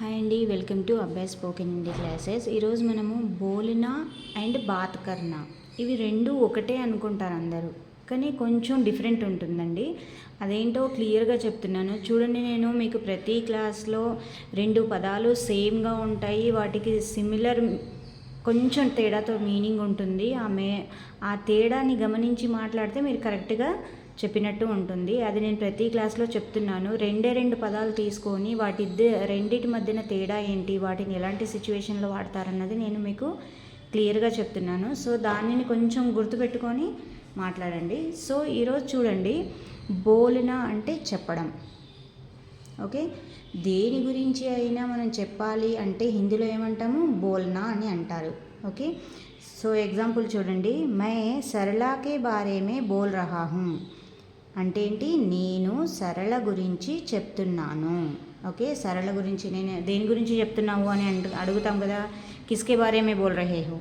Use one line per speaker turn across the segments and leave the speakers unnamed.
Hi అండి, welcome to అబ్బాయి spoken Hindi classes. ఈరోజు మనము బోలినా అండ్ బాత్ కర్నా ఇవి రెండు ఒకటే అనుకుంటారు అందరూ, కానీ కొంచెం డిఫరెంట్ ఉంటుందండి. అదేంటో క్లియర్గా చెప్తున్నాను చూడండి. నేను మీకు ప్రతి క్లాస్లో రెండు పదాలు సేమ్గా ఉంటాయి, వాటికి సిమిలర్ కొంచెం తేడాతో మీనింగ్ ఉంటుంది. ఆ తేడాని గమనించి మాట్లాడితే మీరు కరెక్ట్గా చెప్పినట్టు ఉంటుంది. అది నేను ప్రతి క్లాస్లో చెప్తున్నాను. రెండు పదాలు తీసుకొని రెండిటి మధ్యన తేడా ఏంటి, వాటిని ఎలాంటి సిచ్యువేషన్లో వాడతారన్నది నేను మీకు క్లియర్గా చెప్తున్నాను. సో దానిని కొంచెం గుర్తుపెట్టుకొని మాట్లాడండి. సో ఈరోజు చూడండి, బోలినా అంటే చెప్పడం. ఓకే, దేని గురించి అయినా మనం చెప్పాలి అంటే హిందీలో ఏమంటాము, బోల్నా అని అంటారు. ఓకే, సో ఎగ్జాంపుల్ చూడండి, మై సరళాకే బారే మే బోల్ రహా హూ అంటే ఏంటి, నేను సరళ గురించి చెప్తున్నాను. ఓకే, సరళ గురించి నేను దేని గురించి చెప్తున్నావు అని అడుగుతాం కదా. కిస్కే బారే మే బోల్ రహే హో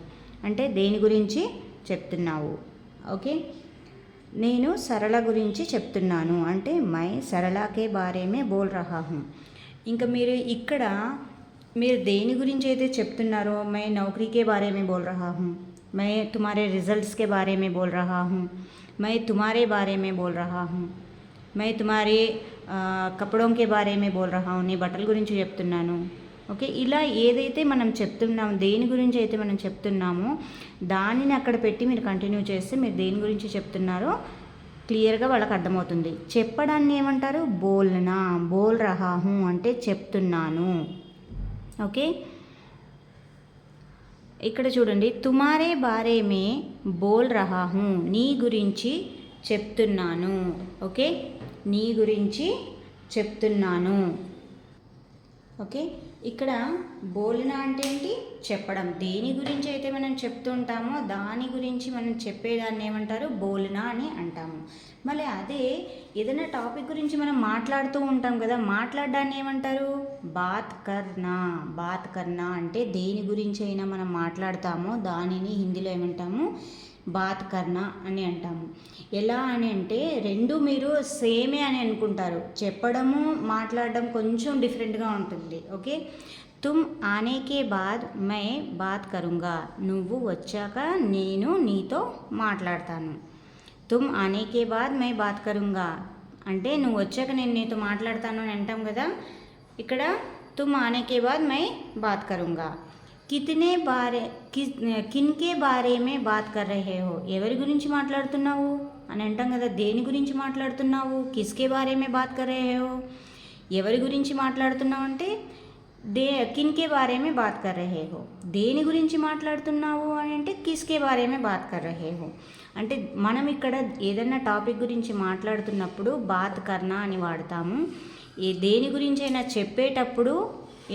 అంటే దేని గురించి చెప్తున్నావు. ఓకే, నేను సరళ గురించి చెప్తున్నాను అంటే మై సరళాకే బారే మే బోల్ రహా హూ. ఇంకా మీరు దేని గురించి అయితే చెప్తున్నారో, మై నౌకరీకే బారే మే బోల్ రహా హూ, मैं तुम्हारे रिजल्ट्स के बारे में बोल रहा हूँ, मैं तुम्हारे बारे में बोल रहा हूँ, मैं तुम्हारे కపడోం కే బారే మే బోల్ రహా హూ, నీ బట్టల గురించి చెప్తున్నాను. ఓకే, ఇలా ఏదైతే మనం చెప్తున్నామో, దేని గురించి అయితే మనం చెప్తున్నామో దానిని అక్కడ పెట్టి మీరు కంటిన్యూ చేస్తే మీరు దేని గురించి చెప్తున్నారో క్లియర్గా వాళ్ళకి అర్థమవుతుంది. చెప్పడాన్ని ఏమంటారు, బోల్నా. బోల్ రహా హూ అంటే చెప్తున్నాను. ఓకే, ఇక్కడ చూడండి, తుమారే బారే మే బోల్ రహా హూ నీ గురించి చెప్తున్నాను. ఓకే, నీ గురించి చెప్తున్నాను. ఓకే, ఇక్కడ బోల్నా అంటే ఏంటి, చెప్పడం. దేని గురించి అయితే మనం చెప్తుంటామో దాని గురించి మనం చెప్పేదాన్ని ఏమంటారు, బోల్నా అని అంటాము. మళ్ళీ అదే ఏదైనా టాపిక్ గురించి మనం మాట్లాడుతూ ఉంటాం కదా, మాట్లాడడాన్ని ఏమంటారు, బాత్ కర్నా. బాత్ కర్నా అంటే దేని గురించి అయినా మనం మాట్లాడతామో దానిని హిందీలో ఏమంటాము, బాత్ కర్నా అని అంటాము. ఎలా అని అంటే రెండు మీరు సేమే అని అనుకుంటారు, చెప్పడము మాట్లాడడం కొంచెం డిఫరెంట్గా ఉంటుంది. ఓకే, తుమ్ ఆనేకే బాద్ మై బాత్ కరుంగా, నువ్వు వచ్చాక నేను నీతో మాట్లాడతాను. తుమ్ ఆనేకే బాద్ మై బాత్ కరుంగా అంటే నువ్వు వచ్చాక నేను నీతో మాట్లాడతాను అని అంటాం కదా. ఇక్కడ తుమ్ ఆనేకే బాద్ మై బాత్ కరుంగా. కిన్కే బారే మే బాత్ కర్ రహే హో, ఎవరి గురించి మాట్లాడుతున్నావు అని అంటాం కదా. దేని గురించి మాట్లాడుతున్నావు, కిస్కే బారే మే బాత్ కర్ రహే హో, ఎవరి గురించి మాట్లాడుతున్నావు అంటే కిన్కే బారే మే బాత్ కర్ రహే హో. దేని గురించి మాట్లాడుతున్నావు అని అంటే కిస్కే బారే మే బాత్ కర్ రహే హో. అంటే మనం ఇక్కడ ఏదైనా టాపిక్ గురించి మాట్లాడుతున్నప్పుడు బాత్ కర్నా అని వాడతాము. దేని గురించి అయినా చెప్పేటప్పుడు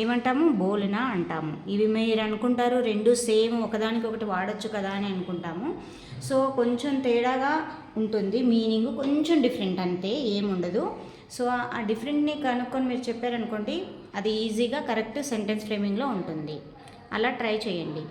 ఏమంటాము, బోల్నా అంటాము. ఇవి మీరు అనుకుంటారు రెండు సేమ్ ఒకదానికొకటి వాడచ్చు కదా అని అనుకుంటాము. సో కొంచెం తేడాగా ఉంటుంది, మీనింగ్ కొంచెం డిఫరెంట్ అంతే, ఏముండదు. సో ఆ డిఫరెంట్ని కనుక్కొని మీరు చెప్పారనుకోండి, అది ఈజీగా కరెక్ట్ సెంటెన్స్ ఫ్రేమింగ్లో ఉంటుంది. అలా ట్రై చేయండి.